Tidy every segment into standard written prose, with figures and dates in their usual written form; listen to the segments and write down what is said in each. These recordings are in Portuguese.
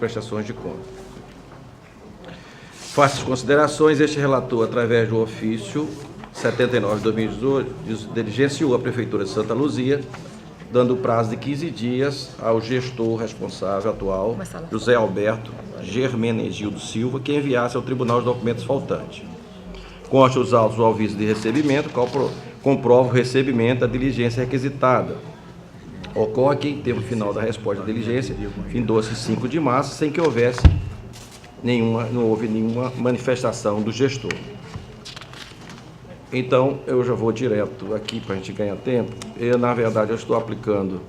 prestações de conta. Faço as considerações, este relator, através do ofício 79 de 2018, diligenciou a Prefeitura de Santa Luzia, dando prazo de 15 dias ao gestor responsável atual, José Alberto Germenegildo Silva, que enviasse ao tribunal os documentos faltantes. Consta os autos do aviso de recebimento, comprova o recebimento da diligência requisitada. Ocorre que, em tempo final da resposta da diligência, findou-se 5 de março, sem que não houve nenhuma manifestação do gestor. Então, eu já vou direto aqui para a gente ganhar tempo. Na verdade, eu estou aplicando,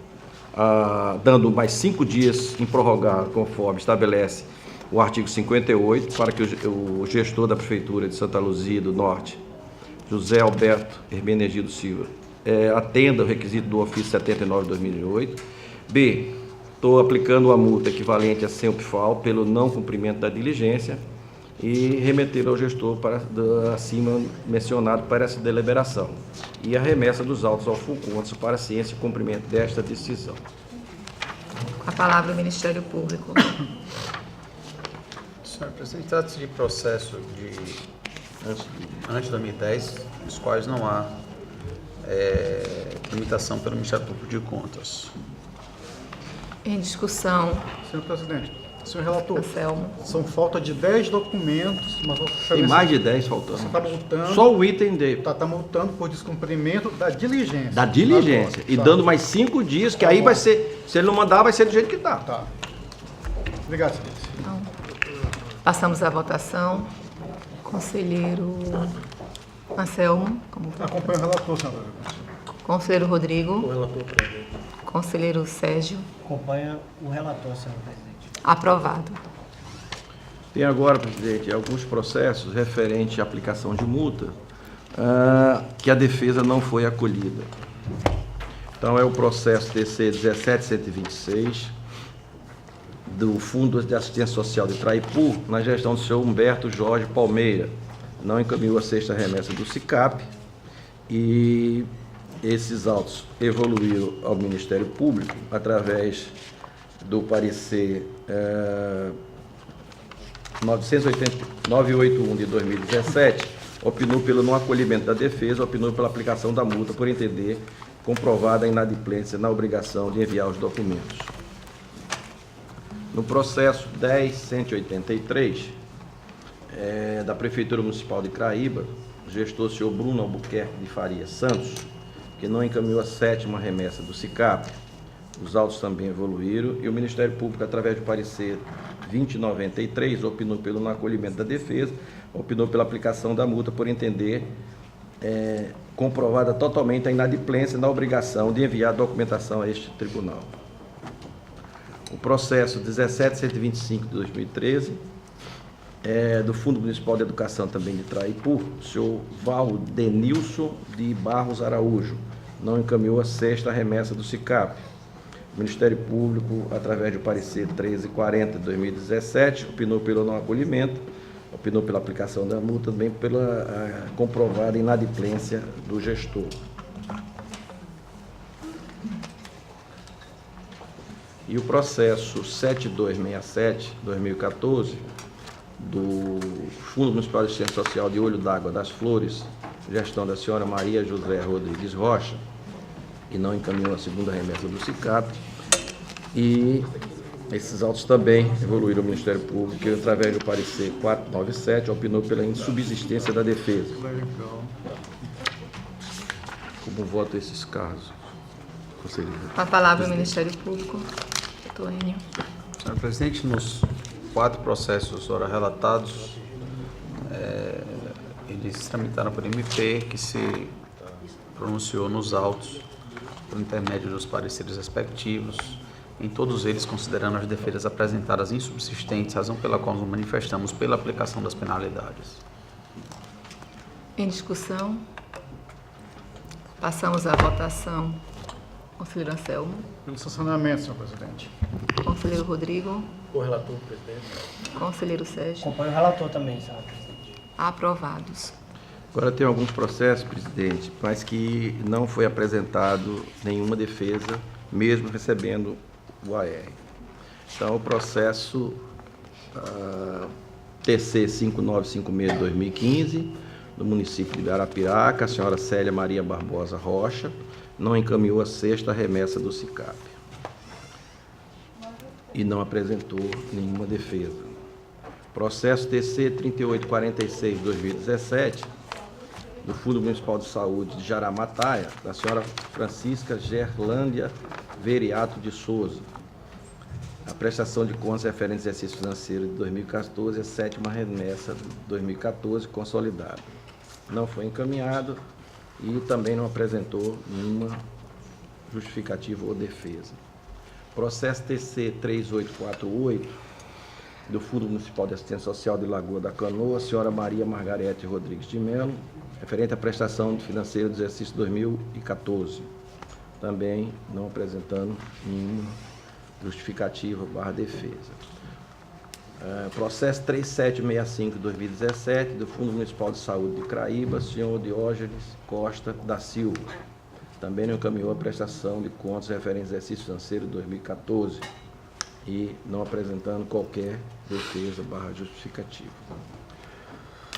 dando mais 5 dias em prorrogar, conforme estabelece o artigo 58, para que o gestor da Prefeitura de Santa Luzia do Norte, José Alberto Hermenegildo Silva, atenda o requisito do ofício 79 de 2008. B, estou aplicando a multa equivalente a 100 PFAL pelo não cumprimento da diligência e remeter ao gestor acima mencionado para essa deliberação e a remessa dos autos ao FUCONTS para ciência e cumprimento desta decisão. Com a palavra o Ministério Público. Senhor presidente, trata-se de processo antes de 2010, os quais não há limitação pelo Ministério Público de Contas. Em discussão. Senhor presidente, senhor relator, Anselmo. são falta de 10 documentos, mas Tem mais de 10 faltando. Você está multando. Só o item dele. Está multando por descumprimento da diligência. Da diligência. E dando mais 5 dias, que aí vai ser, se ele não mandar, vai ser do jeito que está. Tá. Obrigado, senhor. Então, passamos à votação. Conselheiro Anselmo. Acompanho o relator, senhor presidente. Conselheiro Rodrigo. O relator, presidente. Conselheiro Sérgio. Acompanha o relator, senhor presidente. Aprovado. Tem agora, presidente, alguns processos referentes à aplicação de multa que a defesa não foi acolhida. Então, é o processo TC 17126 do Fundo de Assistência Social de Traipu, na gestão do senhor Humberto Jorge Palmeira. Não encaminhou a sexta remessa do SICAP e esses autos evoluíram ao Ministério Público através do parecer 981 de 2017, opinou pelo não acolhimento da defesa, opinou pela aplicação da multa por entender comprovada a inadimplência na obrigação de enviar os documentos. No processo 10.183 da Prefeitura Municipal de Craíba, o gestor senhor Bruno Albuquerque de Faria Santos, que não encaminhou a sétima remessa do SICAP, os autos também evoluíram e o Ministério Público, através do parecer 2093, opinou pelo não acolhimento da defesa, opinou pela aplicação da multa por entender comprovada totalmente a inadimplência na obrigação de enviar documentação a este tribunal. O processo 17.125 de 2013, do Fundo Municipal de Educação também de Traipu, o senhor Valdenilson de Barros Araújo, não encaminhou a sexta remessa do SICAP. O Ministério Público, através do parecer 1340 de 2017, opinou pelo não acolhimento, opinou pela aplicação da multa, também pela comprovada inadimplência do gestor. E o processo 7267, 2014, do Fundo Municipal de Assistência Social de Olho d'Água das Flores, gestão da senhora Maria José Rodrigues Rocha, e não encaminhou a segunda remessa do SICAP. E esses autos também evoluíram ao Ministério Público, que, através do parecer 497, opinou pela insubsistência da defesa. Como votam esses casos, conselheiro? Com a palavra o Ministério Público. Doutor Enio. Senhor presidente, nos 4 processos ora relatados, eles tramitaram por MP, que se pronunciou nos autos por intermédio dos pareceres respectivos, em todos eles considerando as defesas apresentadas insubsistentes, razão pela qual nos manifestamos pela aplicação das penalidades. Em discussão. Passamos à votação. Conselheiro Anselmo. Pelo sancionamento, senhor presidente. Conselheiro Rodrigo. O relator, presidente. Conselheiro Sérgio. Acompanha o relator também, senhor presidente. Aprovados. Agora tem alguns processos, presidente, mas que não foi apresentado nenhuma defesa, mesmo recebendo o AR. Então, o processo TC 5956 de 2015, do município de Arapiraca, a senhora Célia Maria Barbosa Rocha, não encaminhou a sexta remessa do SICAP e não apresentou nenhuma defesa. Processo TC 3846 de 2017, do Fundo Municipal de Saúde de Jaramataia, da senhora Francisca Gerlândia Veriato de Souza. A prestação de contas referente ao exercício financeiro de 2014 é a sétima remessa de 2014 consolidada. Não foi encaminhado e também não apresentou nenhuma justificativa ou defesa. Processo TC 3848, do Fundo Municipal de Assistência Social de Lagoa da Canoa, a senhora Maria Margarete Rodrigues de Melo, referente à prestação financeira do exercício 2014. Também não apresentando nenhuma justificativa / defesa. Processo 3765 de 2017, do Fundo Municipal de Saúde de Craíba, senhor Diógenes Costa da Silva. Também não encaminhou a prestação de contas referente ao exercício financeiro de 2014 e não apresentando qualquer defesa / justificativa.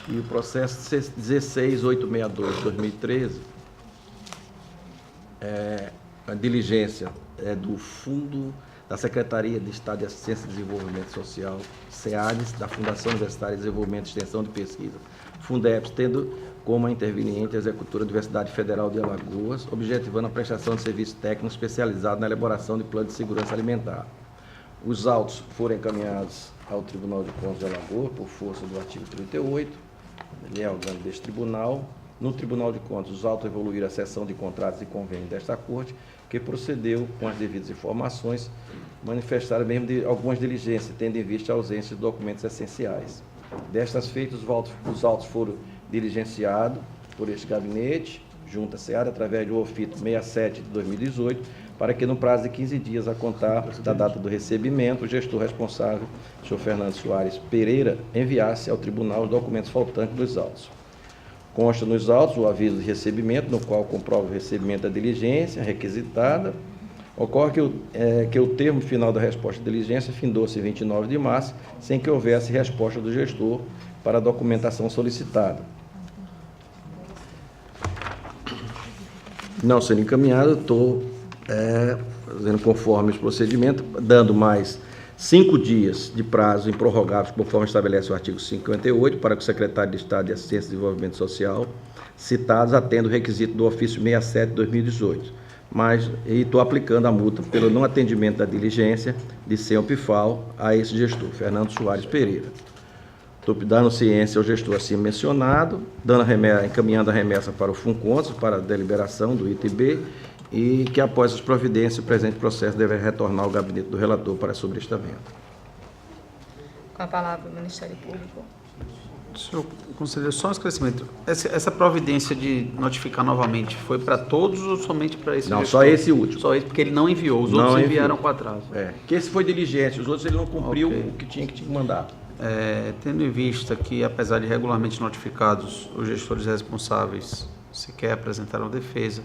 E o processo 16862 de 2013, a diligência é do Fundo da Secretaria de Estado de Assistência e Desenvolvimento Social, SEADES, da Fundação Universitária de Desenvolvimento e Extensão de Pesquisa, Fundeps, tendo como a interveniente a Executora Universidade Federal de Alagoas, objetivando a prestação de serviço técnico especializado na elaboração de plano de segurança alimentar. Os autos foram encaminhados ao Tribunal de Contas de Alagoas, por força do artigo 38, ele é órgão deste tribunal. No Tribunal de Contas, os autos evoluíram à seção de contratos e convênios desta Corte, que procedeu com as devidas informações, manifestaram mesmo algumas diligências, tendo em vista a ausência de documentos essenciais. Destas feitas, os autos foram diligenciados por este gabinete, junto à SEAD, através do ofício 67 de 2018, para que no prazo de 15 dias a contar da data do recebimento, o gestor responsável, o senhor Fernando Soares Pereira, enviasse ao tribunal os documentos faltantes dos autos. Consta nos autos o aviso de recebimento, no qual comprova o recebimento da diligência requisitada. Ocorre que o termo final da resposta de diligência findou-se em 29 de março, sem que houvesse resposta do gestor para a documentação solicitada. Não sendo encaminhado, estou fazendo conforme os procedimentos, dando mais 5 dias de prazo improrrogáveis, conforme estabelece o artigo 58, para que o secretário de Estado de Assistência e Desenvolvimento Social, citados, atenda o requisito do ofício 67 de 2018. Mas estou aplicando a multa pelo não atendimento da diligência de CENPIFAL a esse gestor, Fernando Soares Pereira. Estou dando ciência ao gestor acima mencionado, encaminhando a remessa para o FUNCONTS, para a deliberação do ITB, e que após as providências, o presente processo deve retornar ao gabinete do relator para sobrestamento. Com a palavra o Ministério Público. Senhor conselheiro, só um esclarecimento. Essa providência de notificar novamente foi para todos ou somente para esse? Não, gestor? só esse último. Só esse, porque ele não enviou, os outros enviaram com atraso. Que esse foi diligente, os outros ele não cumpriu Ok. o que tinha que mandar. Tendo em vista que, apesar de regularmente notificados, os gestores responsáveis sequer apresentaram defesa,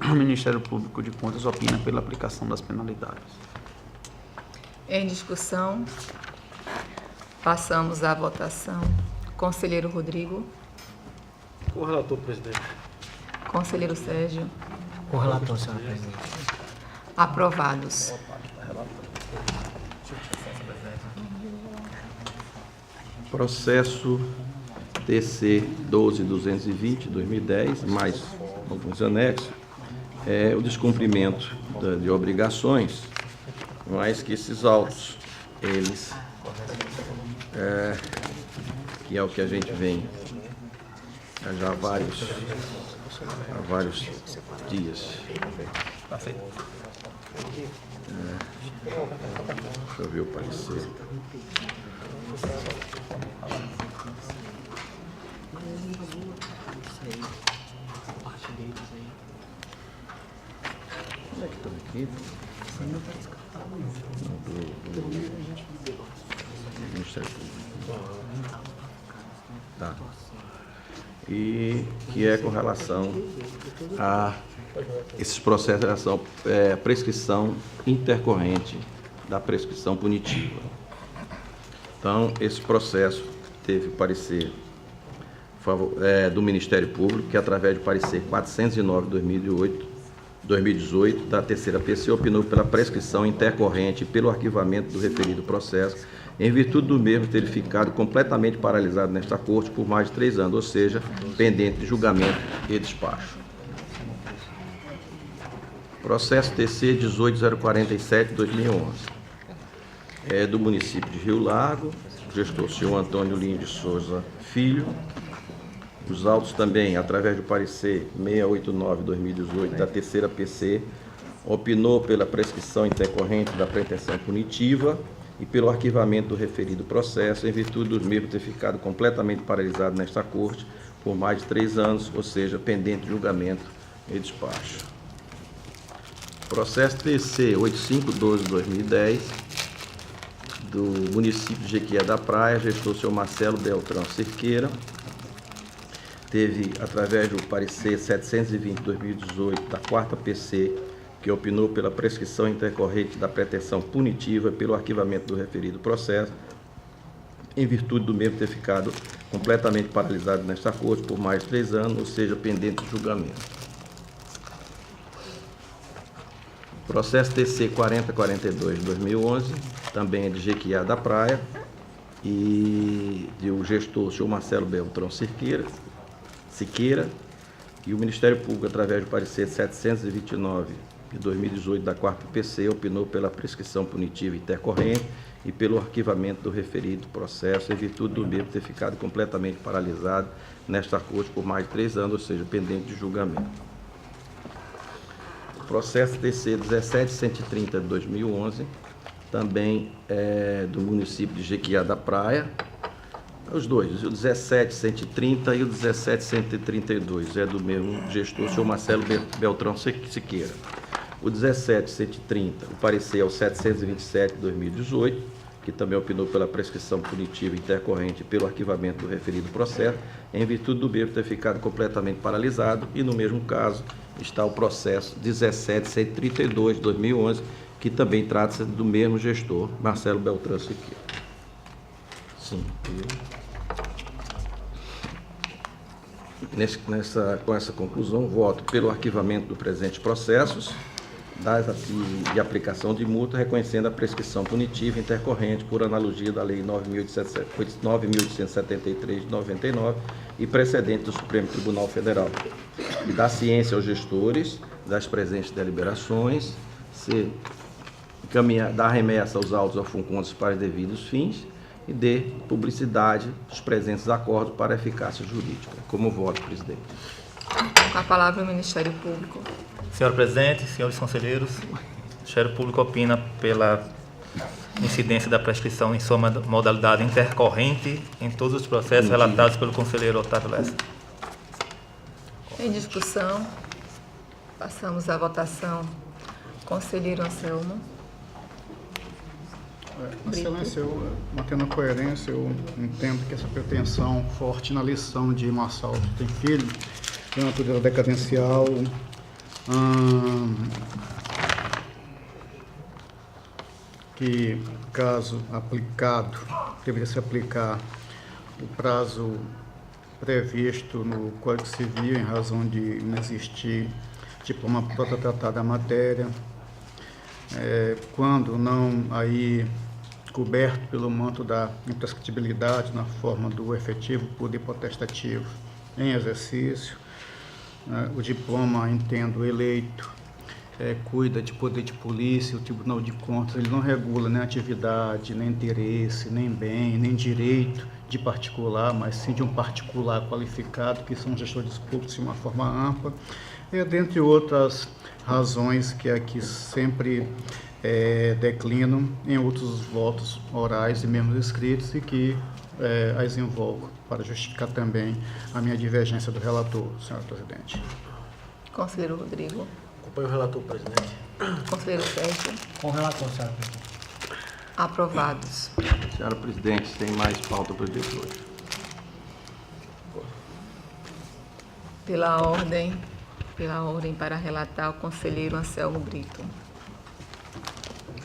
o Ministério Público de Contas opina pela aplicação das penalidades. Em discussão, passamos à votação. Conselheiro Rodrigo. Com o relator, presidente. Conselheiro Sérgio. Com o relator, senhora presidente. Aprovados. Processo TC 12220, 2010, mais alguns anexos, o descumprimento de obrigações, mas que esses autos, eles, que é o que a gente vem já há vários dias. Deixa eu ver o parecer. Onde é que estão aqui? Do Ministério Público. Tá. E que é com relação a esses processos de relação, prescrição intercorrente da prescrição punitiva. Então, esse processo teve parecer do Ministério Público, que através do parecer 409/2018, da terceira PC, opinou pela prescrição intercorrente e pelo arquivamento do referido processo, em virtude do mesmo ter ficado completamente paralisado nesta Corte por mais de 3 anos, ou seja, pendente de julgamento e despacho. Processo TC 18.047/2011. É do município de Rio Largo, gestor senhor Antônio Lins de Souza Filho. Os autos também, através do parecer 689/2018 da terceira PC, opinou pela prescrição intercorrente da pretensão punitiva e pelo arquivamento do referido processo, em virtude dos mesmos ter ficado completamente paralisado nesta Corte por mais de 3 anos, ou seja, pendente de julgamento e despacho. Processo TC 8512/2010, do município de Jequié da Praia, gestor senhor Marcelo Beltrão Cerqueira. Teve, através do parecer 720/2018 da 4ª PC, que opinou pela prescrição intercorrente da pretensão punitiva e pelo arquivamento do referido processo, em virtude do mesmo ter ficado completamente paralisado nesta Corte por mais de 3 anos, ou seja, pendente de julgamento. Processo TC 4042/2011, também é de Jequié da Praia, e o gestor, senhor Marcelo Beltrão Siqueira, e o Ministério Público, através do parecer 729/2018 da 4ª PC, opinou pela prescrição punitiva intercorrente e pelo arquivamento do referido processo, em virtude do mesmo ter ficado completamente paralisado nesta Corte por mais de 3 anos, ou seja, pendente de julgamento. Processo TC 17.130/2011, também é do município de Jequié da Praia. Os dois, o 17.130 e o 17.132, é do mesmo gestor, senhor Marcelo Beltrão Siqueira. O 17.130, o parecer é o 727/2018, que também opinou pela prescrição punitiva intercorrente e pelo arquivamento do referido processo, em virtude do mesmo ter ficado completamente paralisado, e no mesmo caso está o processo 17.132/2011, que também trata-se do mesmo gestor, Marcelo Beltrão Siqueira. Sim. Com essa conclusão, voto pelo arquivamento do presente processos e aplicação de multa, reconhecendo a prescrição punitiva intercorrente por analogia da Lei 9.873 de 99 e precedente do Supremo Tribunal Federal. E dá ciência aos gestores das presentes deliberações, dar remessa aos autos ao FUNCONTES para os devidos fins e dê publicidade dos presentes acordos para eficácia jurídica. Como voto, presidente. Com a palavra o Ministério Público. Senhor presidente, senhores conselheiros, o Ministério Público opina pela incidência da prescrição em sua modalidade intercorrente em todos os processos relatados pelo conselheiro Otávio Lessa. Em discussão, passamos à votação. Conselheiro Anselmo. Excelência, mantendo a coerência, eu entendo que essa pretensão forte na lição de Marçal tem filho, de natureza decadencial, que, caso aplicado, deveria se aplicar o prazo previsto no Código Civil, em razão de não existir diploma para tratar da matéria, quando não aí coberto pelo manto da imprescritibilidade na forma do efetivo poder potestativo em exercício. O diploma, entendo, eleito, cuida de poder de polícia, o Tribunal de Contas, ele não regula nem atividade, nem interesse, nem bem, nem direito de particular, mas sim de um particular qualificado, que são gestores públicos de uma forma ampla, dentre outras razões que aqui sempre declinam em outros votos orais e mesmo escritos, e que as invoco para justificar também a minha divergência do relator, senhora presidente. Conselheiro Rodrigo. Acompanho o relator, presidente. Conselheiro Sérgio. Com o relator, senhora presidente. Aprovados. Senhora presidente, tem mais pauta para o dia de hoje. Pela ordem para relatar o conselheiro Anselmo Brito.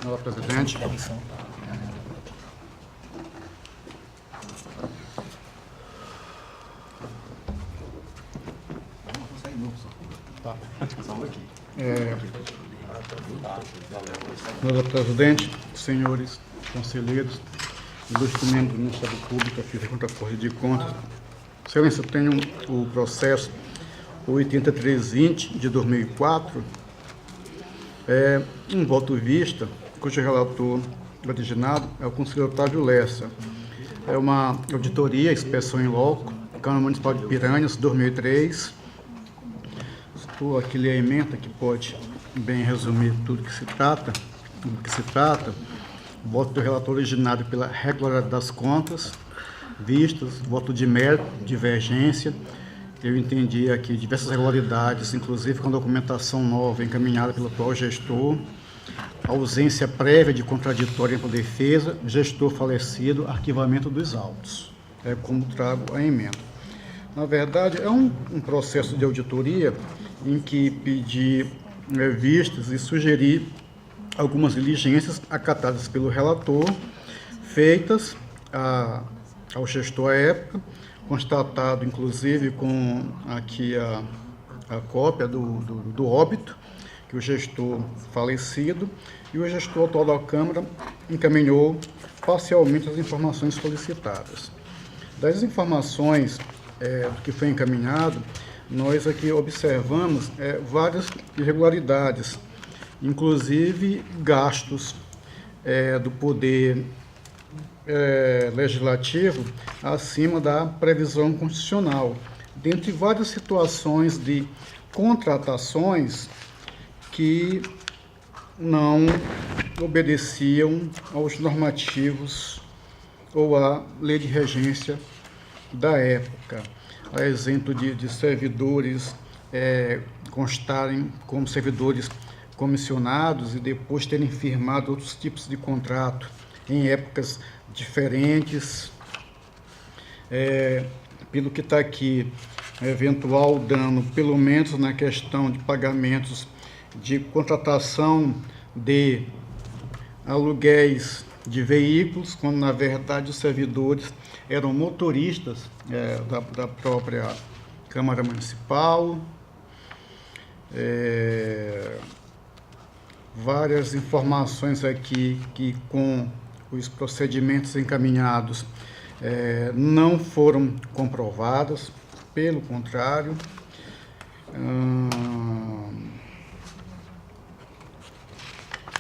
Senhor presidente. Senhor presidente, senhores conselheiros, ilustre membro do Ministério Público, aqui da Corte de Contas. Excelência, eu tenho o processo 8320 de 2004, um voto vista, cujo relator originado é o conselheiro Otávio Lessa. É uma auditoria, inspeção em loco, Câmara Municipal de Piranhas, 2003. Estou aqui ler a ementa que pode bem resumir tudo que se trata. Voto do relator originado pela regularidade das contas, vistas, voto de mérito, divergência. Eu entendi aqui diversas irregularidades, inclusive com documentação nova encaminhada pelo atual gestor, ausência prévia de contraditório em defesa, gestor falecido, arquivamento dos autos. É como trago a emenda. Na verdade, é um processo de auditoria em que pedi vistas e sugeri algumas diligências acatadas pelo relator, feitas ao gestor à época, constatado inclusive com aqui a cópia do óbito, que o gestor falecido e o gestor atual da Câmara encaminhou parcialmente as informações solicitadas. Das informações que foi encaminhado, nós aqui observamos várias irregularidades, inclusive gastos do Poder Legislativo acima da previsão constitucional, dentre várias situações de contratações que não obedeciam aos normativos ou à lei de regência da época. A exemplo de servidores constarem como servidores comissionados e depois terem firmado outros tipos de contrato em épocas diferentes. Pelo que está aqui, eventual dano, pelo menos na questão de pagamentos de contratação de aluguéis de veículos, quando na verdade os servidores eram motoristas da própria Câmara Municipal. Várias informações aqui que com os procedimentos encaminhados não foram comprovadas, pelo contrário.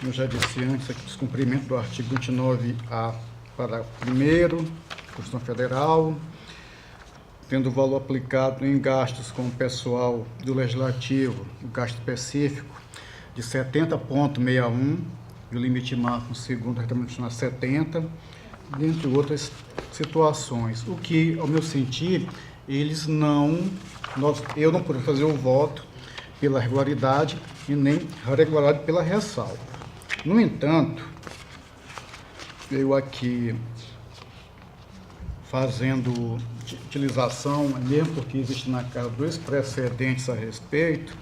Eu já disse antes aqui, descumprimento do artigo 29A, parágrafo 1º, Constituição Federal, tendo o valor aplicado em gastos com o pessoal do Legislativo, o gasto específico, de 70,61, e o limite máximo, segundo o Regramento Constitucional, 70, dentre outras situações. O que, ao meu sentir, eu não pude fazer o voto pela regularidade e nem regularidade pela ressalva. No entanto, eu aqui fazendo utilização, mesmo porque existe na casa dois precedentes a respeito,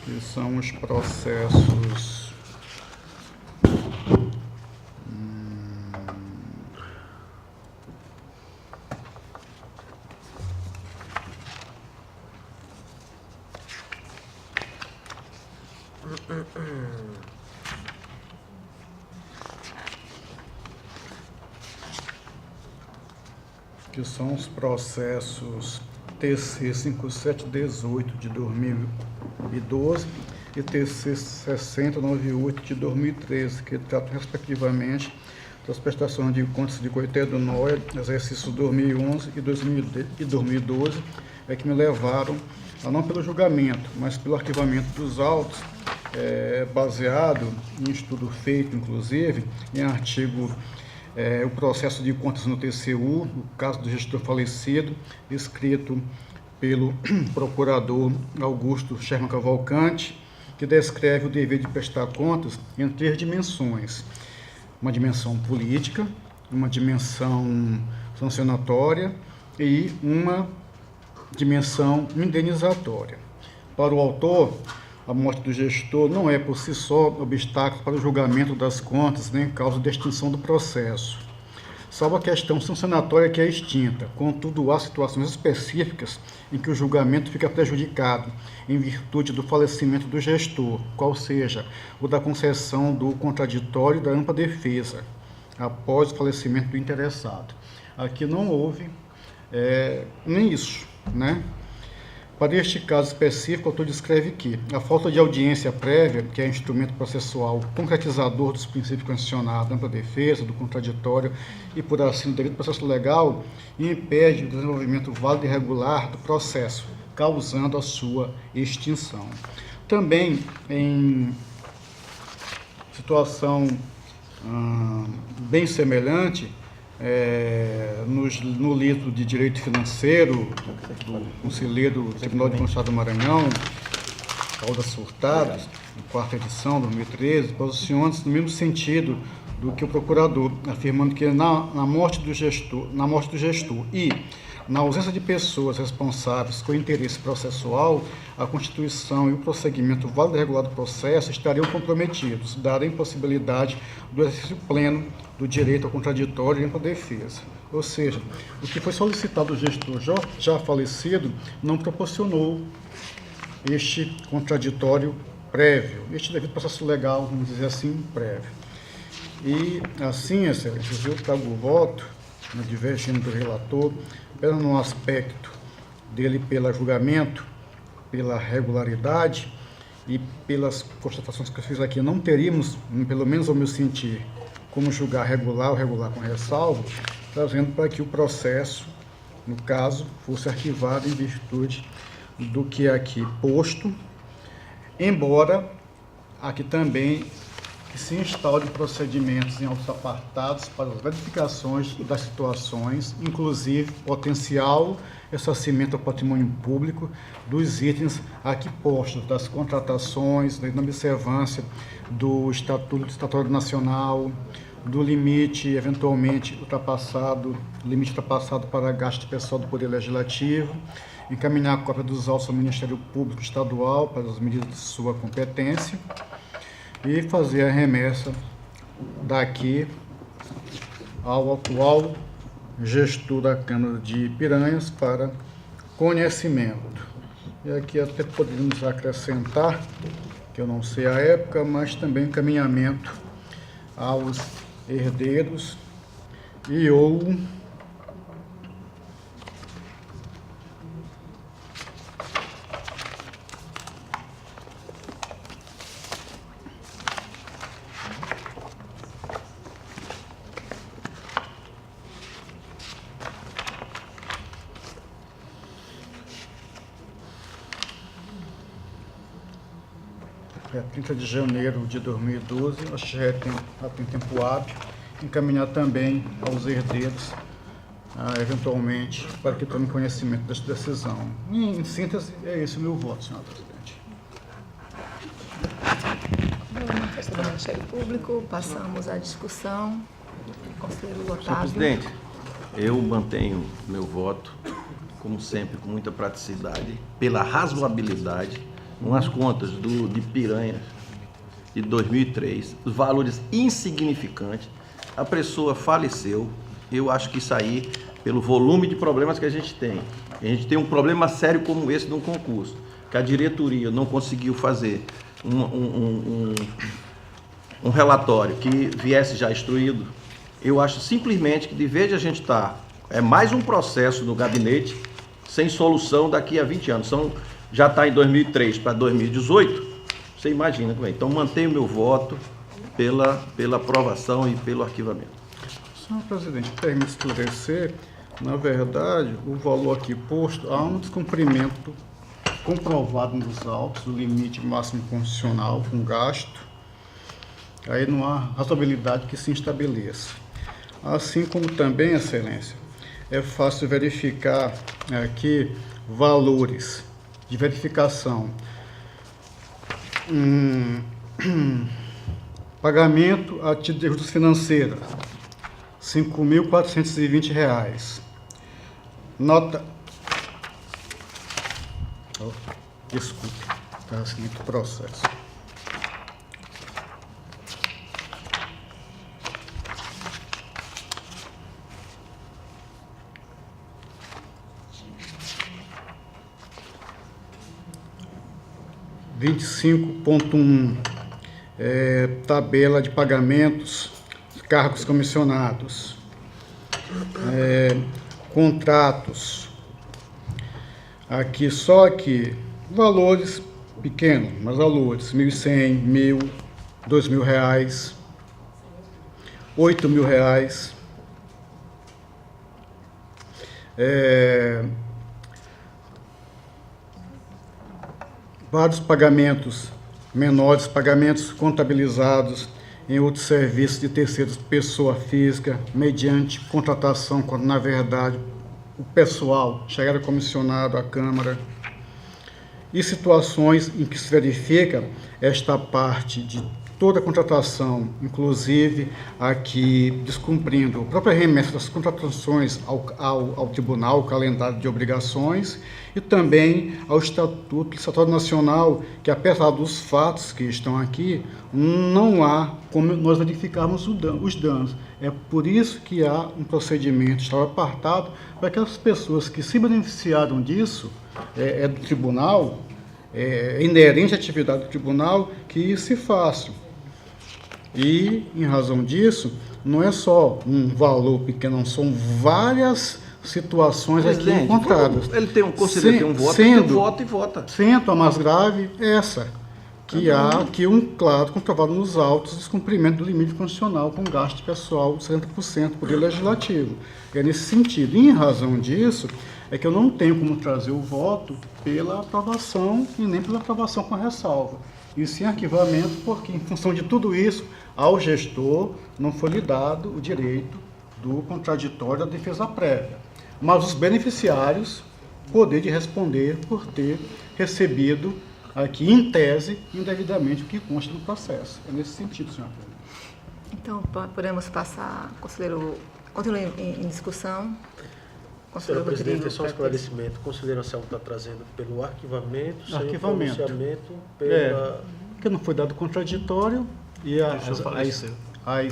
que são os processos TC 5718 de 2012 e TC 6098 de 2013, que tratam respectivamente das prestações de contas de Coité do Noia, exercícios 2011 e 2012, que me levaram, a não pelo julgamento, mas pelo arquivamento dos autos, baseado em estudo feito, inclusive, em artigo, o processo de contas no TCU, o caso do gestor falecido, escrito pelo procurador Augusto Sherman Cavalcante, que descreve o dever de prestar contas em três dimensões: uma dimensão política, uma dimensão sancionatória e uma dimensão indenizatória. Para o autor, a morte do gestor não é, por si só, obstáculo para o julgamento das contas, nem causa de extinção do processo, salvo a questão sancionatória que é extinta. Contudo, há situações específicas em que o julgamento fica prejudicado em virtude do falecimento do gestor, qual seja o da concessão do contraditório da ampla defesa, após o falecimento do interessado. Aqui não houve nem isso, né? Para este caso específico, o autor descreve que a falta de audiência prévia, que é instrumento processual concretizador dos princípios constitucionais da ampla defesa, do contraditório e, por assim, do devido processo legal, impede o desenvolvimento válido e regular do processo, causando a sua extinção. Também, em situação bem semelhante, no livro de Direito Financeiro do conselheiro do Tribunal de Contas do Maranhão, Caldas Furtado, quarta edição, 2013, posiciona-se no mesmo sentido do que o procurador, afirmando que na morte do gestor e na ausência de pessoas responsáveis com interesse processual, a constituição e o prosseguimento válido e regular do processo estariam comprometidos, dada a impossibilidade do exercício pleno do direito ao contraditório e ampla defesa. Ou seja, o que foi solicitado do gestor já falecido não proporcionou este contraditório prévio, este devido processo legal, vamos dizer assim, prévio. E assim, excelência, eu trago o voto, divergindo do relator, apenas no aspecto dele pelo julgamento, pela regularidade e pelas constatações que eu fiz aqui, não teríamos, pelo menos ao meu sentir, como julgar regular ou regular com ressalvo, trazendo para que o processo, no caso, fosse arquivado em virtude do que é aqui posto, embora aqui também que se instaure procedimentos em outros apartados para as verificações das situações, inclusive potencial ressarcimento ao patrimônio público dos itens aqui postos, das contratações, da inobservância do Estatuto Nacional, do limite eventualmente ultrapassado, limite ultrapassado para gasto pessoal do Poder Legislativo, encaminhar a cópia dos autos ao Ministério Público Estadual para as medidas de sua competência, e fazer a remessa daqui ao atual gestor da Câmara de Piranhas para conhecimento. E aqui até poderíamos acrescentar, que eu não sei a época, mas também encaminhamento aos herdeiros e ou é 30 de janeiro de 2012, acho que já tem tempo hábil, encaminhar também aos herdeiros, eventualmente, para que tomem conhecimento desta decisão. Em síntese, é esse o meu voto, senhor presidente. No manifesto do Ministério Público, passamos à discussão. Conselheiro Senhor Otávio. presidente, eu mantenho meu voto, como sempre, com muita praticidade, pela razoabilidade, com as contas de Piranhas de 2003, os valores insignificantes, a pessoa faleceu. Eu acho que isso aí, pelo volume de problemas que a gente tem um problema sério como esse num concurso, que a diretoria não conseguiu fazer um relatório que viesse já instruído. Eu acho simplesmente que, de vez de a gente estar, mais um processo no gabinete sem solução daqui a 20 anos. Já está em 2003 para 2018, você imagina como é. Então, mantenho meu voto pela aprovação e pelo arquivamento. Senhor presidente, permite esclarecer, na verdade, o valor aqui posto, há um descumprimento comprovado nos autos do limite máximo constitucional com gasto, aí não há razoabilidade que se estabeleça. Assim como também, excelência, é fácil verificar aqui valores de verificação. Pagamento a título de ajudas financeiras, R$ 5.420. Nota... desculpe, ressarcimento do processo. Tabela de pagamentos, cargos comissionados, contratos. Aqui, só aqui, valores pequenos, mas valores, R$1.100, R$1.000, R$2.000, R$8.000. Vários pagamentos menores, pagamentos contabilizados em outros serviços de terceiros, pessoa física, mediante contratação, quando na verdade o pessoal já era comissionado à Câmara. E situações em que se verifica esta parte de toda a contratação, inclusive aqui descumprindo a própria remessa das contratações ao Tribunal, o calendário de obrigações, e também ao Estatuto Licitatório Nacional, que apesar dos fatos que estão aqui, não há como nós verificarmos os danos. É por isso que há um procedimento, está apartado, para que as pessoas que se beneficiaram disso, do Tribunal, inerente à atividade do Tribunal, que se façam. E, em razão disso, não é só um valor pequeno, são várias situações aqui encontradas. Ele tem um conselheiro, tem um voto, ele tem um voto e vota. Sendo a mais grave essa, que há aqui um claro comprovado nos autos descumprimento do limite constitucional com gasto pessoal de 70% do Poder Legislativo. É nesse sentido. E, em razão disso, é que eu não tenho como trazer o voto pela aprovação e nem pela aprovação com ressalva. E sim arquivamento, porque, em função de tudo isso, ao gestor não foi lhe dado o direito do contraditório da defesa prévia. Mas os beneficiários poder de responder por ter recebido aqui, em tese, indevidamente o que consta no processo. É nesse sentido, senhor presidente. Então, podemos passar, conselheiro, continue em discussão. Senhor presidente, é só um esclarecimento. O conselheiro Anselmo está trazendo pelo arquivamento, sem o pronunciamento pela... Porque não foi dado contraditório e as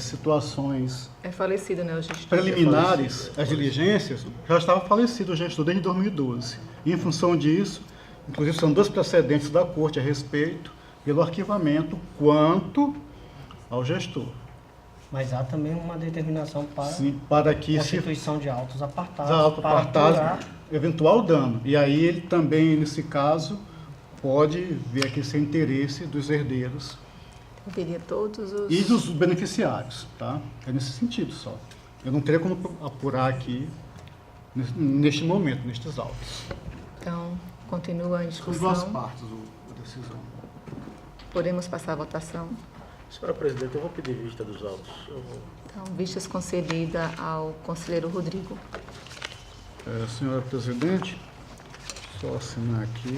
situações É falecido, né, o gestor? preliminares, as diligências, já estava falecido o gestor desde 2012. E, em função disso, inclusive são 2 precedentes da Corte a respeito, pelo arquivamento quanto ao gestor. Mas há também uma determinação para Para que constituição de autos apartados, para apurar eventual dano. E aí ele também, nesse caso, pode ver aqui esse interesse dos herdeiros Veria todos os... e dos beneficiários, tá? É nesse sentido só. Eu não teria como apurar aqui neste momento, nestes autos. Então, continua em São discussão. 2 partes a decisão. Podemos passar a votação. Senhora presidente, eu vou pedir vista dos autos. Então, vistas concedida ao conselheiro Rodrigo. Senhora presidente, só assinar aqui.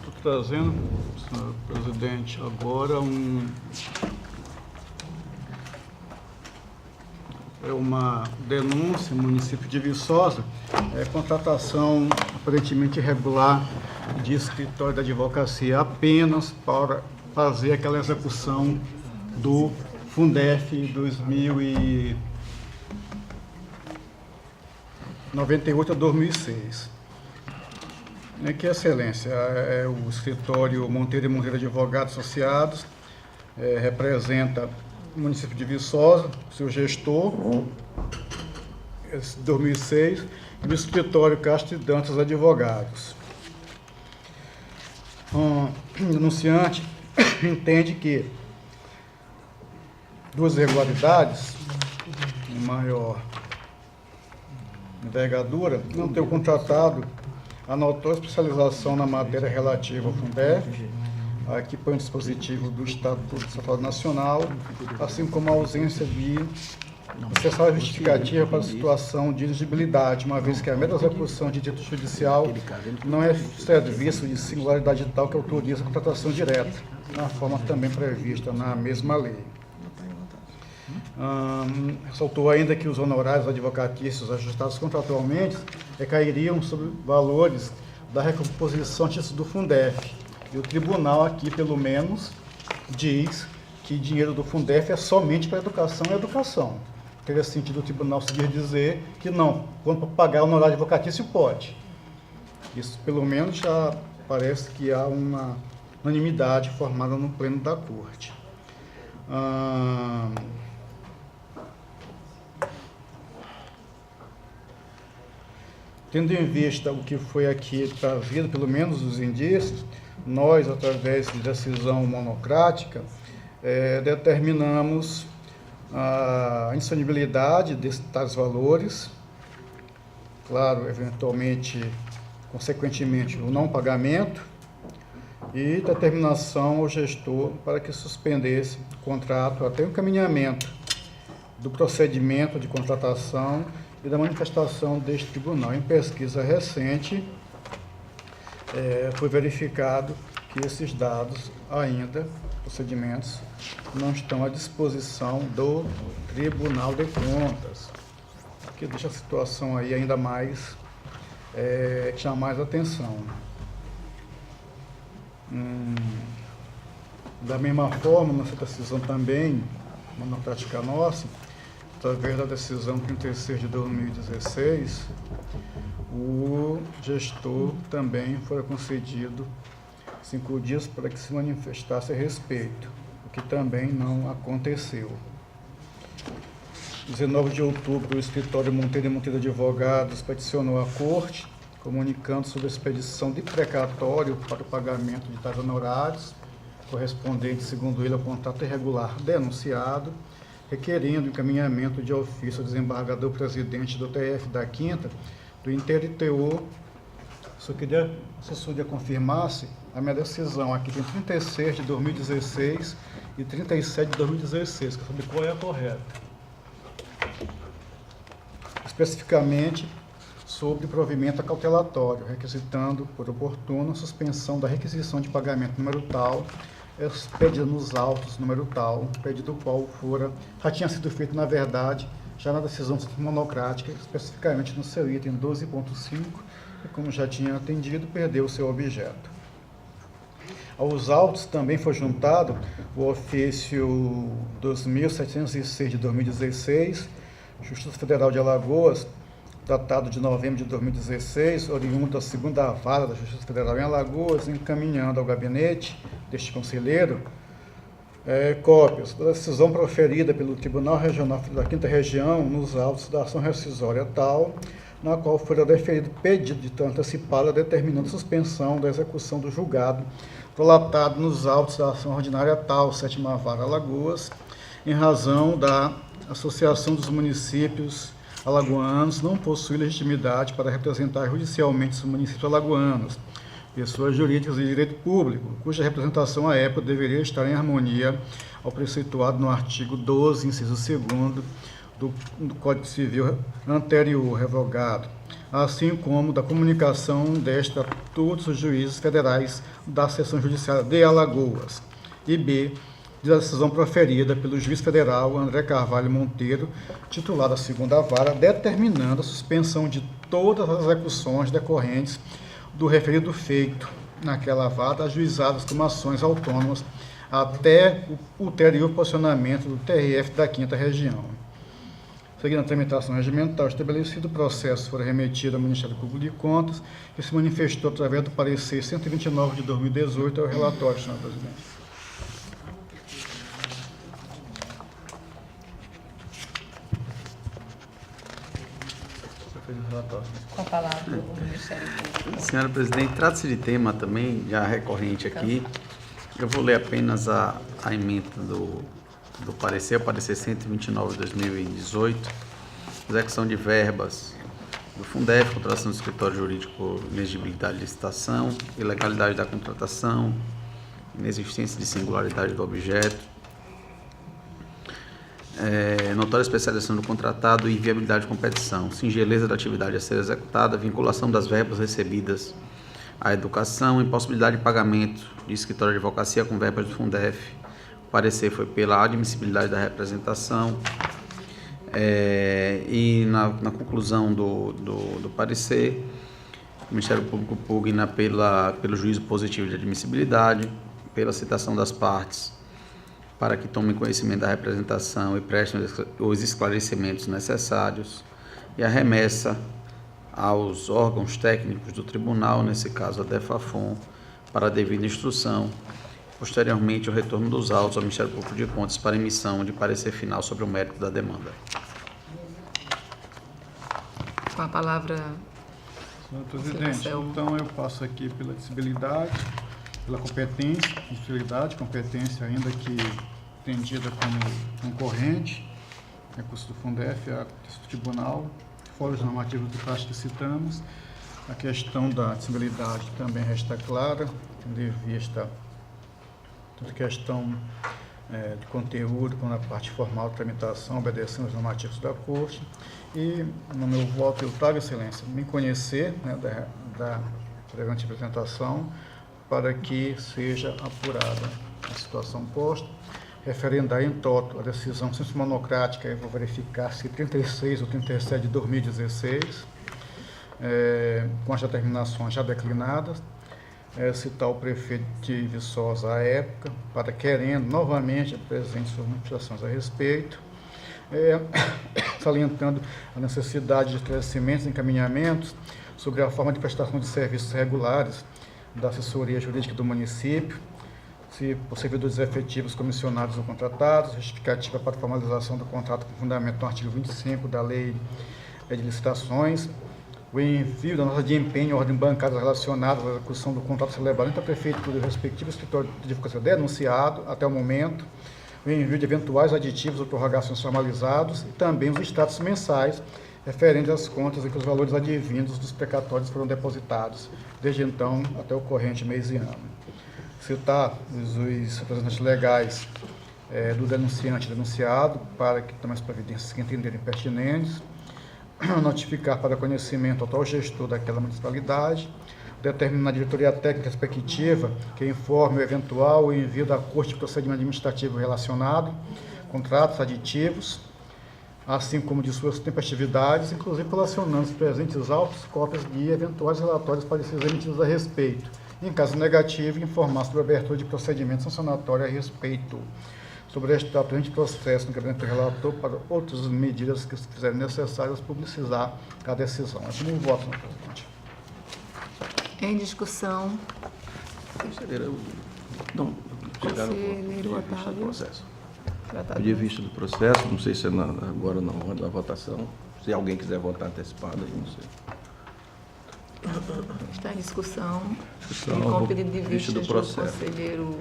Estou trazendo, senhor presidente, agora uma denúncia no município de Viçosa, contratação aparentemente irregular de escritório da advocacia apenas para fazer aquela execução do Fundef 2098 a 2006. Que excelência, é o escritório Monteiro e Monteiro Advogados Associados, representa o município de Viçosa, seu gestor, 2006, e o escritório Castro e Dantas Advogados. O denunciante entende que 2 irregularidades, em maior envergadura, não ter contratado a notória especialização na matéria relativa ao Fundef, aqui põe o dispositivo do Estatuto Estadual Nacional, assim como a ausência de necessária justificativa para a situação de elegibilidade, uma vez que a mera execução de dito judicial não é serviço de singularidade tal que autoriza a contratação direta, na forma também prevista na mesma lei. Ressaltou ainda que os honorários advocatícios ajustados contratualmente recairiam sobre valores da recomposição de títulos do Fundef. E o tribunal aqui, pelo menos, diz que dinheiro do Fundef é somente para educação e educação. Teria sentido o tribunal seguir dizer que não, quando para pagar o honorário advocatício pode. Isso, pelo menos, já parece que há uma unanimidade formada no pleno da Corte. Tendo em vista o que foi aqui trazido, pelo menos os indícios, nós, através de decisão monocrática, determinamos a indisponibilidade de tais valores, claro, eventualmente, consequentemente, o não pagamento, e determinação ao gestor para que suspendesse o contrato até o encaminhamento do procedimento de contratação e da manifestação deste tribunal. Em pesquisa recente, foi verificado que esses dados ainda, procedimentos, não estão à disposição do Tribunal de Contas, o que deixa a situação aí ainda mais, chama mais atenção. Da mesma forma, nessa decisão também, monocrática nossa, através da decisão 36 de 2016, o gestor também foi concedido 5 dias para que se manifestasse a respeito, o que também não aconteceu. 19 de outubro, o escritório Monteiro e Monteiro Advogados peticionou a Corte, comunicando sobre a expedição de precatório para o pagamento de tais honorários, correspondente, segundo ele, ao contrato irregular denunciado, requerendo encaminhamento de ofício ao desembargador-presidente do TF da Quinta, do interior. Só queria, se o senhor confirmasse, a minha decisão aqui tem 36 de 2016 e 37 de 2016, que eu saber qual é a correta. Especificamente sobre provimento cautelatório, requisitando, por oportuno, a suspensão da requisição de pagamento número tal, expedido nos autos número tal, pedido qual fora, já tinha sido feito, na verdade, já na decisão monocrática, especificamente no seu item 12.5, e como já tinha atendido, perdeu o seu objeto. Aos autos também foi juntado o ofício 2706 de 2016, Justiça Federal de Alagoas, datado de novembro de 2016, oriundo da 2ª Vara da Justiça Federal em Alagoas, encaminhando ao gabinete deste conselheiro cópias da decisão proferida pelo Tribunal Regional da 5ª Região nos autos da ação rescisória tal, na qual foi deferido pedido de tanto antecipada determinando suspensão da execução do julgado relatado nos autos da ação ordinária tal, 7ª Vara Alagoas, em razão da Associação dos Municípios Alagoanos não possui legitimidade para representar judicialmente os municípios alagoanos, pessoas jurídicas de direito público, cuja representação à época deveria estar em harmonia ao preceituado no artigo 12, inciso 2º do Código Civil anterior revogado, assim como da comunicação desta a todos os juízes federais da Seção Judiciária de Alagoas, e b, da decisão proferida pelo juiz federal André Carvalho Monteiro, titular da 2ª Vara, determinando a suspensão de todas as execuções decorrentes do referido feito naquela vara, ajuizadas como ações autônomas, até o ulterior posicionamento do TRF da 5ª Região. Seguindo a tramitação regimental estabelecido, o processo foi remetido ao Ministério Público de Contas, que se manifestou através do parecer 129 de 2018, ao relatório, senhor presidente. Com a palavra o Ministério Público. Senhora presidente, trata-se de tema também já recorrente aqui. Eu vou ler apenas a emenda do parecer, o parecer 129 de 2018, execução de verbas do Fundef, contratação do escritório jurídico, elegibilidade de licitação, ilegalidade da contratação, inexistência de singularidade do objeto, notória especialização do contratado e inviabilidade de competição, singeleza da atividade a ser executada, vinculação das verbas recebidas à educação, impossibilidade de pagamento de escritório de advocacia com verbas do Fundef. O parecer foi pela admissibilidade da representação e na conclusão do parecer, o Ministério Público pugna pelo juízo positivo de admissibilidade, pela citação das partes para que tomem conhecimento da representação e prestem os esclarecimentos necessários, e a remessa aos órgãos técnicos do tribunal, nesse caso a DEFAFON, para a devida instrução, posteriormente o retorno dos autos ao Ministério Público de Contas para emissão de parecer final sobre o mérito da demanda. Com a palavra, Senhor presidente, então eu passo aqui pela admissibilidade, pela competência, competência ainda que entendida como concorrente, recurso do Fundef, recurso do tribunal, fora os normativos de prática que citamos. A questão da admissibilidade também resta clara, tendo em vista toda a questão de conteúdo, como na parte formal de tramitação, obedecendo os normativos da Corte. E, no meu voto, eu trago, Excelência, me conhecer da relevante apresentação para que seja apurada a situação posta, referendar em toto a decisão sem monocrática, eu vou verificar se 36 ou 37 de 2016, com as determinações já declinadas, citar o prefeito de Viçosa à época, para querendo novamente apresentar suas manifestações a respeito, salientando a necessidade de esclarecimentos e encaminhamentos sobre a forma de prestação de serviços regulares da assessoria jurídica do município, se por servidores efetivos comissionados ou contratados, justificativa para formalização do contrato com fundamento no artigo 25 da Lei de Licitações, o envio da nota de empenho em ordem bancária relacionada à execução do contrato celebrado entre a prefeitura e o respectivo escritório de advocacia denunciado até o momento, o envio de eventuais aditivos ou prorrogações formalizados e também os extratos mensais referentes às contas em que os valores advindos dos precatórios foram depositados, desde então até o corrente mês e ano. Citar os representantes legais do denunciante e denunciado para que tomem as providências que entenderem pertinentes, notificar para conhecimento ao atual gestor daquela municipalidade, determinar a diretoria técnica respectiva que informe o eventual envio da Corte de procedimento administrativo relacionado, contratos aditivos, assim como de suas tempestividades, inclusive relacionando os presentes autos, cópias de eventuais relatórios parecidos emitidos a respeito. Em caso negativo, informar sobre a abertura de procedimento sancionatório a respeito. Sobre este presente processo no gabinete do relator, para outras medidas que se fizerem necessárias, publicizar a decisão. É como um voto, senhor presidente. em discussão, Conselheiro Otávio. De vista do processo, não sei se é agora na hora da votação, se alguém quiser votar antecipado, não sei. Está em discussão, Discussão, com o pedido de vista vista do do processo. conselheiro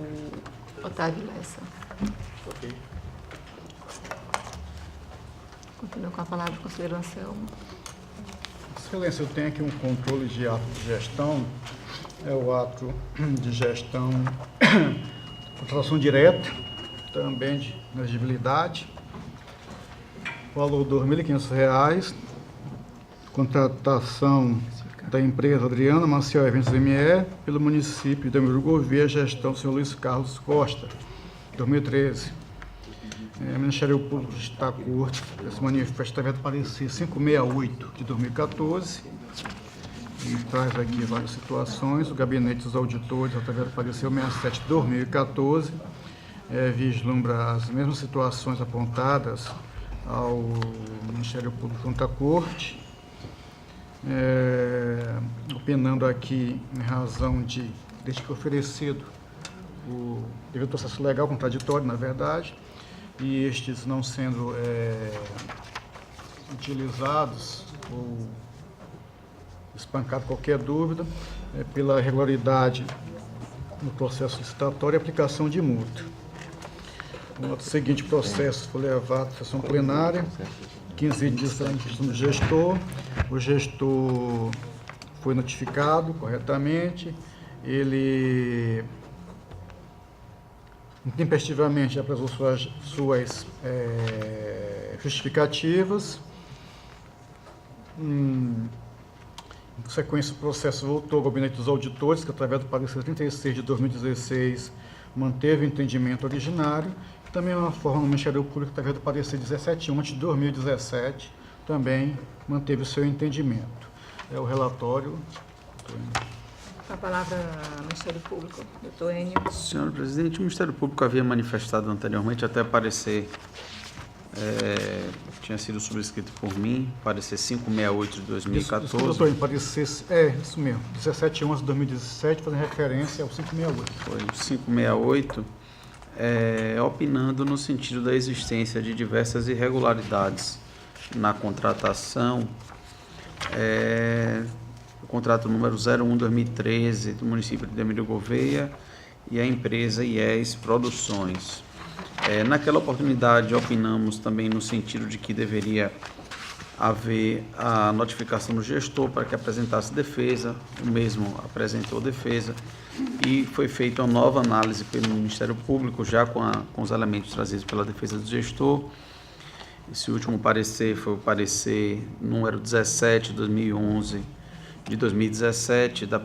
Otávio Lessa. Ok. Continua com a palavra o conselheiro Anselmo. Excelência, eu tenho aqui um controle de ato de gestão, é o ato de gestão, contratação direta, também de elegibilidade, valor R$ 2.500, contratação da empresa Adriana Maciel Eventos ME pelo município de Amiro Gouveia, gestão do senhor Luiz Carlos Costa, 2013. Ministério Público de Itacurte, esse manifesto também parecia 568 de 2014, e traz aqui várias situações. O Gabinete dos Auditores, através do parecer 67 de 2014, vislumbra as mesmas situações apontadas ao Ministério Público junto à Corte, opinando aqui em razão desde que oferecido o devido processo legal contraditório, na verdade, e estes não sendo utilizados ou espancado qualquer dúvida, pela irregularidade no processo licitatório e aplicação de multa. No seguinte processo foi levado à sessão plenária, 15 dias pela questão do gestor, o gestor foi notificado corretamente, ele intempestivamente apresentou suas justificativas. Em sequência, o processo voltou ao gabinete dos auditores, que através do parecer 36 de 2016 manteve o entendimento originário. Também uma forma no Ministério Público, através do parecer 17.1 de 2017, também manteve o seu entendimento. É o relatório. Com a palavra ao Ministério Público, doutor Enio. Senhora Presidente, o Ministério Público havia manifestado anteriormente, até parecer, tinha sido subscrito por mim, parecer 568 de 2014. Isso, doutor, parecer, isso mesmo, 17.11 de 2017, fazendo referência ao 568. Foi o 568, opinando no sentido da existência de diversas irregularidades na contratação, o contrato número 01/2013 do município de Emílio Gouveia e a empresa IES Produções. Naquela oportunidade, opinamos também no sentido de que deveria haver a notificação do gestor para que apresentasse defesa, o mesmo apresentou defesa, e foi feita uma nova análise pelo Ministério Público, já com os elementos trazidos pela defesa do gestor. Esse último parecer foi o parecer número 17 de 2017, da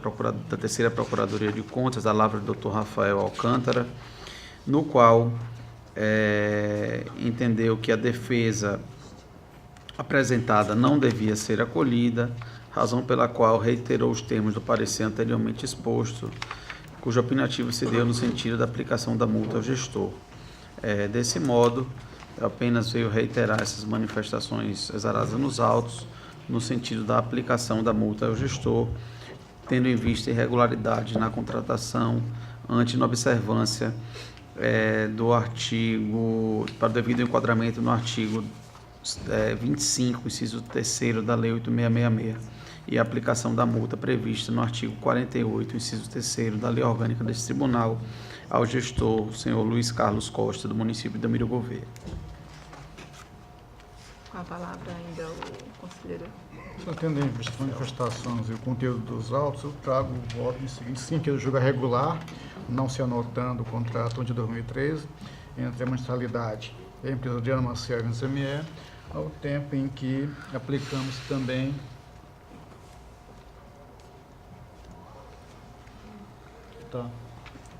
Terceira Procuradoria de Contas, da lavra do Dr. Rafael Alcântara, no qual entendeu que a defesa apresentada não devia ser acolhida, razão pela qual reiterou os termos do parecer anteriormente exposto, cujo opinativo se deu no sentido da aplicação da multa ao gestor. Desse modo, eu apenas veio reiterar essas manifestações exaradas nos autos, no sentido da aplicação da multa ao gestor, tendo em vista irregularidade na contratação, ante inobservância do artigo, para devido enquadramento no artigo 25, inciso 3º da Lei 8.666, e a aplicação da multa prevista no artigo 48, inciso 3º da Lei Orgânica deste Tribunal, ao gestor, senhor Luiz Carlos Costa, do município de Emílio Gouveia. Com a palavra ainda o conselheiro. Tendo em vista as manifestações e o conteúdo dos autos, eu trago o voto no seguinte: sim, que ele julga regular, não se anotando o contrato de 2013, entre a municipalidade e a empresa Adriana Maciel e CME, ao tempo em que aplicamos também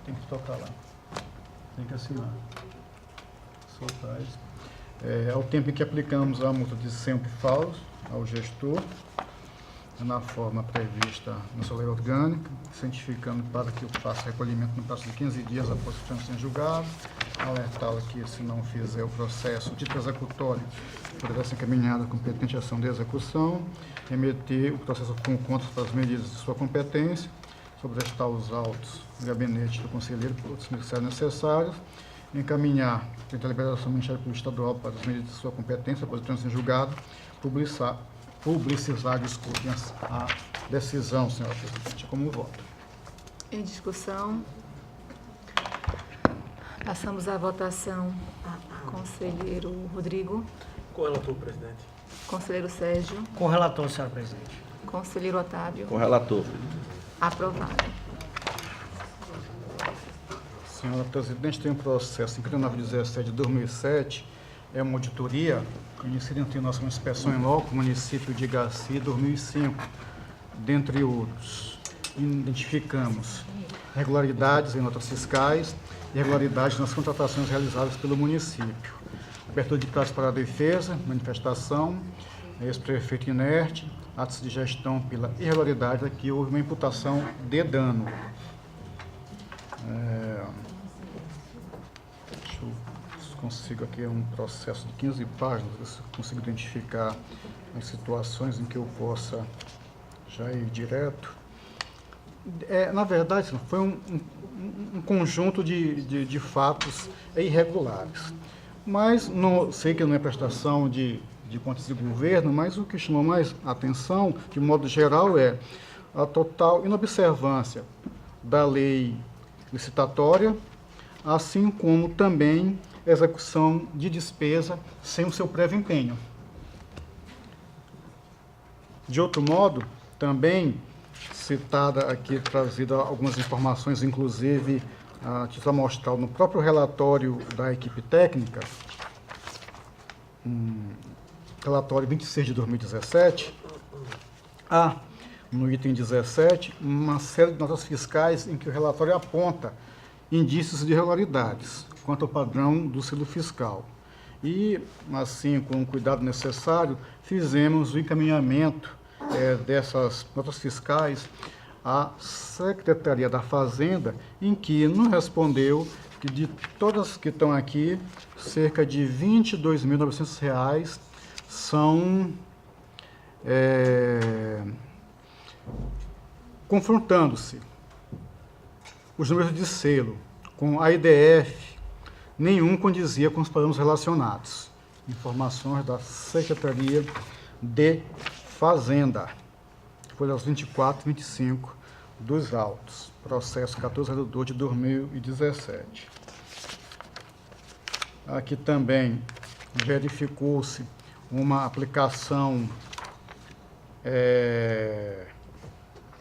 tem que tocar lá, tem que assinar, soltar isso. Ao tempo em que aplicamos a multa de sempre falso ao gestor, na forma prevista na sua lei orgânica, cientificando para que eu faça recolhimento no prazo de 15 dias após o trânsito em julgado, alertá-lo que, se não fizer o processo, o título executório poderá ser encaminhado à competente ação de execução, remeter o processo com contas para as medidas de sua competência, sobrestar os autos do gabinete do conselheiro por outros ministérios necessários, encaminhar, frente à liberação do Ministério Público Estadual para as medidas de sua competência após o trânsito em julgado, publicizar a decisão, senhora presidente, como voto. Em discussão, passamos à votação. Conselheiro Rodrigo. Com o relator, presidente. Conselheiro Sérgio. Com o relator, senhora presidente. Conselheiro Otávio. Com o relator. Aprovado. Senhora presidente, tem um processo 5917 de 2007, é uma auditoria conhecida entre nós como inspeção em loco, município de Igaci, 2005. Dentre outros, identificamos irregularidades em notas fiscais, irregularidades nas contratações realizadas pelo município, abertura de prazo para a defesa, manifestação, ex-prefeito inerte, atos de gestão pela irregularidade, aqui houve uma imputação de dano. Deixa eu consigo aqui um processo de 15 páginas, ver se eu consigo identificar as situações em que eu possa já ir direto. Na verdade, foi um conjunto de fatos irregulares. Mas sei que não é prestação de contas de governo, mas o que chamou mais atenção, de modo geral, é a total inobservância da lei licitatória, assim como também execução de despesa sem o seu prévio empenho. De outro modo, também citada aqui, trazida algumas informações, inclusive a título amostral no próprio relatório da equipe técnica, relatório 26 de 2017, há, no item 17, uma série de notas fiscais em que o relatório aponta indícios de irregularidades quanto ao padrão do selo fiscal. E, assim, com o cuidado necessário, fizemos o encaminhamento dessas notas fiscais à Secretaria da Fazenda, em que nos respondeu que de todas que estão aqui, cerca de R$ 22.900 são confrontando-se os números de selo com a IDF, nenhum condizia com os padrões relacionados. Informações da Secretaria de Fazenda, folhas 24 e 25 dos autos, processo 1402 de 2017. Aqui também verificou-se uma aplicação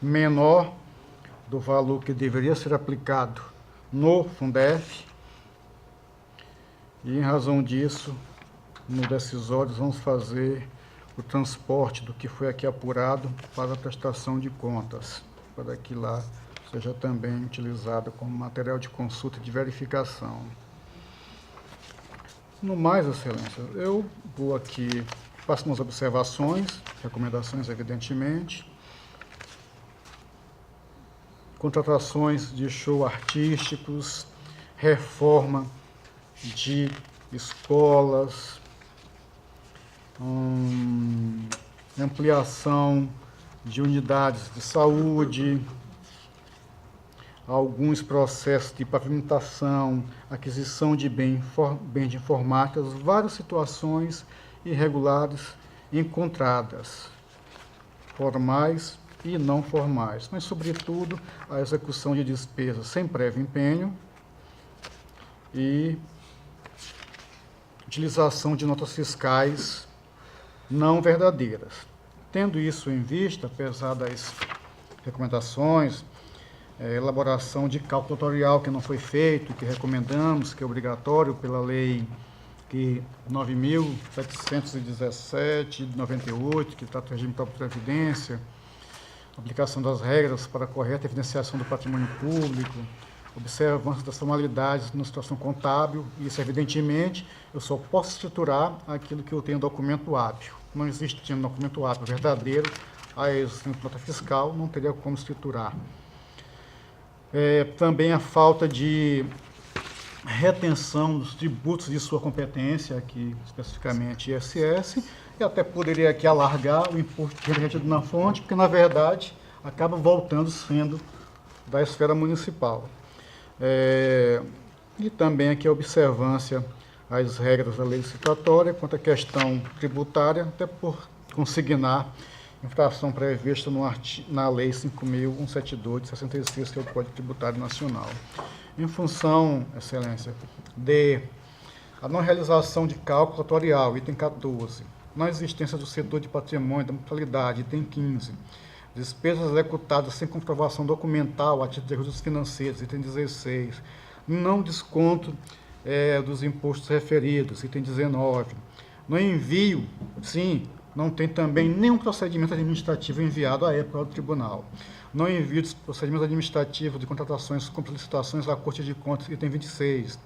menor do valor que deveria ser aplicado no Fundef, e em razão disso, no decisório, vamos fazer o transporte do que foi aqui apurado para a prestação de contas, para que lá seja também utilizado como material de consulta e de verificação. No mais, Excelência, eu vou aqui, faço umas observações, recomendações, evidentemente, contratações de show artísticos, reforma de escolas, ampliação de unidades de saúde, alguns processos de pavimentação, aquisição de bem de informática, várias situações irregulares encontradas, formais e não formais, mas, sobretudo, a execução de despesas sem prévio empenho e utilização de notas fiscais não verdadeiras. Tendo isso em vista, apesar das recomendações, elaboração de cálculo tutorial que não foi feito, que recomendamos, que é obrigatório pela lei 9.717 de 98, que trata do regime de previdência, aplicação das regras para a correta evidenciação do patrimônio público, observância das formalidades na situação contábil, e isso, evidentemente, eu só posso estruturar aquilo que eu tenho em documento hábil. Não existe documento hábil verdadeiro, a nota fiscal não teria como escriturar. Também a falta de retenção dos tributos de sua competência, aqui especificamente ISS, e até poderia aqui alargar o imposto retido na fonte, porque, na verdade, acaba voltando sendo da esfera municipal. E também aqui a observância às regras da lei licitatória quanto à questão tributária, até por consignar infração prevista na Lei 5.172 de 66, que é o Código Tributário Nacional. Em função, Excelência, de a não realização de cálculo tutorial, item 14, na existência do setor de patrimônio da mutualidade, item 15, despesas executadas sem comprovação documental a título de ajustes financeiros, item 16, não desconto dos impostos referidos, item 19, no envio, sim, não tem também nenhum procedimento administrativo enviado à época ao tribunal. No envio de procedimento administrativo de contratações com licitações à Corte de Contas, item 26.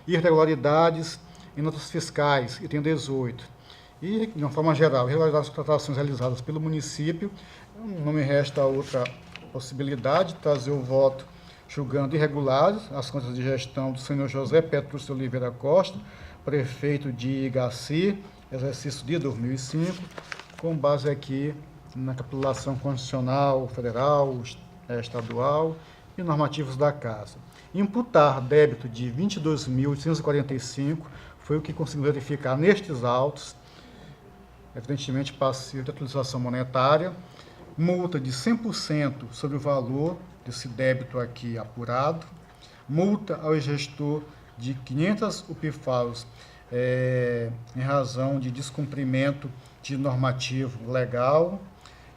Irregularidades em notas fiscais, item 18. E, de uma forma geral, irregularidades de contratações realizadas pelo município, não me resta outra possibilidade de trazer o voto julgando irregulares as contas de gestão do senhor José Petrúcio Oliveira Costa, prefeito de Igaci, exercício de 2005, com base aqui na capitulação constitucional federal, estadual e normativos da Casa. Imputar débito de R$ 22.845 foi o que conseguimos verificar nestes autos, evidentemente passivo de atualização monetária, multa de 100% sobre o valor desse débito aqui apurado, multa ao gestor de 500 UPFAOs em razão de descumprimento de normativo legal,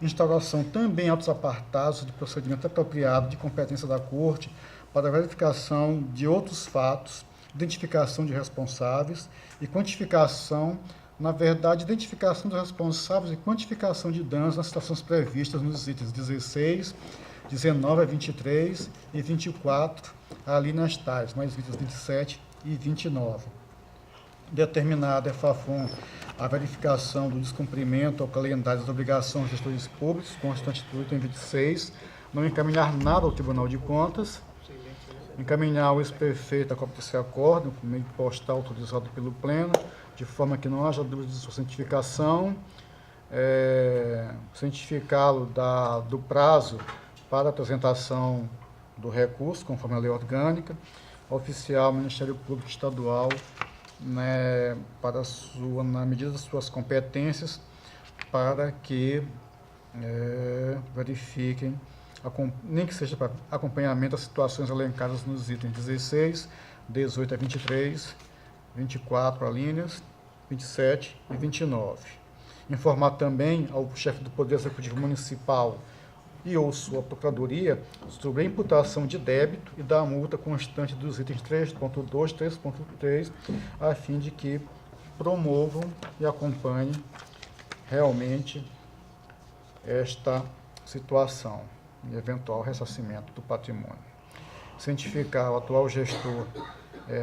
instauração também em autos apartados de procedimento apropriado de competência da Corte para a verificação de outros fatos, identificação de responsáveis e quantificação, na verdade, identificação dos responsáveis e quantificação de danos nas situações previstas nos itens 16, 19 a 23 e 24, ali nas tais, mais itens 27 e 29. Determinada a FAFOM a verificação do descumprimento ao calendário das obrigações dos gestores públicos, constante do item 26, não encaminhar nada ao Tribunal de Contas, encaminhar o ex-prefeito a cópia desse acordo, por meio postal autorizado pelo Pleno, de forma que não haja dúvida de sua cientificação, cientificá-lo do prazo para apresentação do recurso, conforme a lei orgânica, oficial ao Ministério Público Estadual, né, na medida das suas competências, para que verifiquem, nem que seja para acompanhamento das situações elencadas nos itens 16, 18 a 23, 24 alíneas, 27 e 29. Informar também ao chefe do Poder Executivo Municipal e ou sua Procuradoria sobre a imputação de débito e da multa constante dos itens 3.2, 3.3, a fim de que promovam e acompanhem realmente esta situação e eventual ressarcimento do patrimônio. Cientificar o atual gestor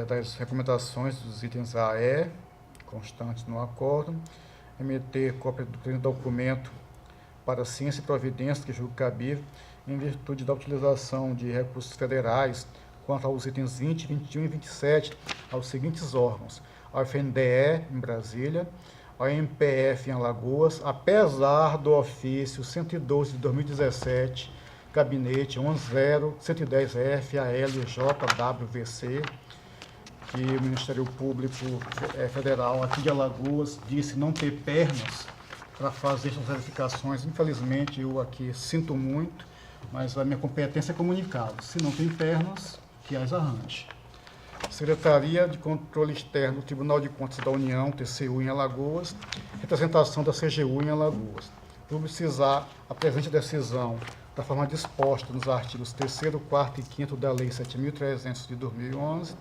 das recomendações dos itens A e E, constantes no acordo, emitir cópia do documento para ciência e providência que julgue cabível, em virtude da utilização de recursos federais, quanto aos itens 20, 21 e 27, aos seguintes órgãos: ao FNDE, em Brasília, ao MPF, em Alagoas, apesar do ofício 112 de 2017, gabinete 10110F, ALJWVC, que o Ministério Público Federal aqui de Alagoas disse não ter pernas para fazer essas verificações. Infelizmente, eu aqui sinto muito, mas a minha competência é comunicado. Se não tem pernas, que as arranje. Secretaria de Controle Externo do Tribunal de Contas da União, TCU, em Alagoas, representação da CGU em Alagoas. Publicizar a presente decisão da forma disposta nos artigos 3º, 4º e 5º da Lei 7.300 de 2011,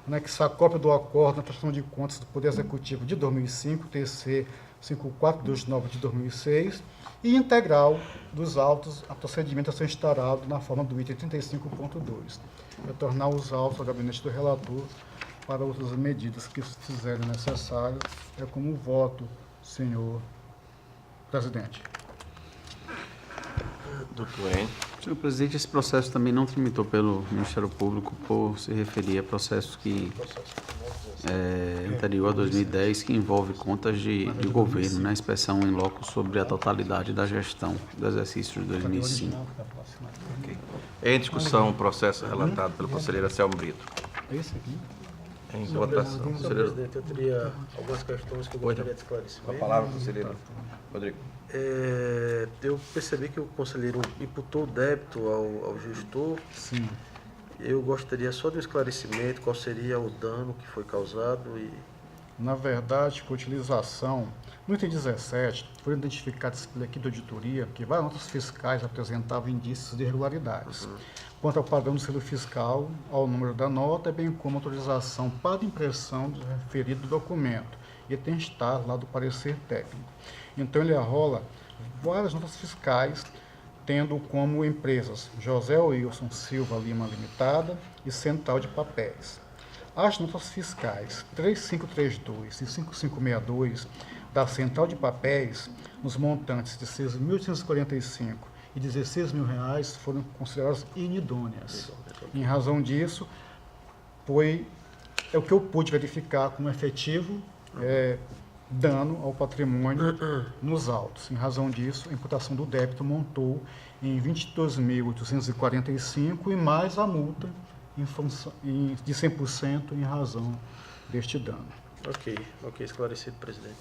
anexar a cópia do acordo na prestação de contas do Poder Executivo de 2005, TC 5429 de 2006, e integral dos autos a procedimento a ser instaurado na forma do item 35.2. Retornar os autos ao gabinete do relator para outras medidas que se fizerem necessárias. É como voto, senhor presidente. Doutor N. Senhor presidente, esse processo também não tramitou pelo Ministério Público por se referir a processo que anterior a 2010, que envolve contas de governo, né? Inspeção em loco sobre a totalidade da gestão do exercício de 2005. Okay. Em discussão, o processo relatado pelo conselheiro Anselmo Brito. Esse aqui? Em votação. Senhor Conselheiro... presidente, eu teria algumas questões que eu gostaria de esclarecer. Com a palavra, conselheiro Rodrigo. Eu percebi que o conselheiro imputou débito ao gestor. Sim. Eu gostaria só de um esclarecimento, qual seria o dano que foi causado e... Na verdade, com a utilização, no item 17, foram identificadas pela equipe de auditoria que várias notas fiscais apresentavam indícios de irregularidades. Quanto ao padrão do selo fiscal, ao número da nota, bem como autorização para impressão do referido documento, e tem estar lá do parecer técnico. Então, ele arrola várias notas fiscais, tendo como empresas José Wilson Silva Lima Limitada e Central de Papéis. As notas fiscais 3532 e 5562 da Central de Papéis, nos montantes de R$ 6.845 e R$ 16.000, foram consideradas inidôneas. Em razão disso, é o que eu pude verificar como efetivo dano ao patrimônio nos autos. Em razão disso, a imputação do débito montou em 22.845 e mais a multa de 100% em razão deste dano. Ok, esclarecido, presidente.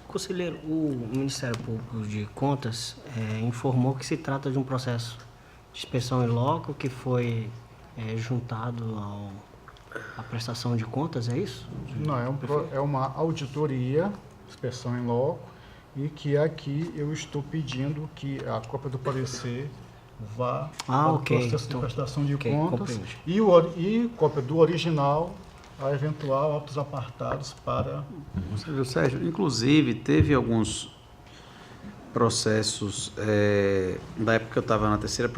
Conselheiro, o Ministério Público de Contas informou que se trata de um processo de inspeção em loco que foi juntado à prestação de contas, é isso? Não, é uma auditoria, inspeção em loco, e que aqui eu estou pedindo que a cópia do parecer vá Ah, para o ok. processo de Então, prestação de ok, contas compreendo. e cópia do original a eventual autos apartados para... Sérgio, inclusive, teve alguns processos, da época que eu estava na terceira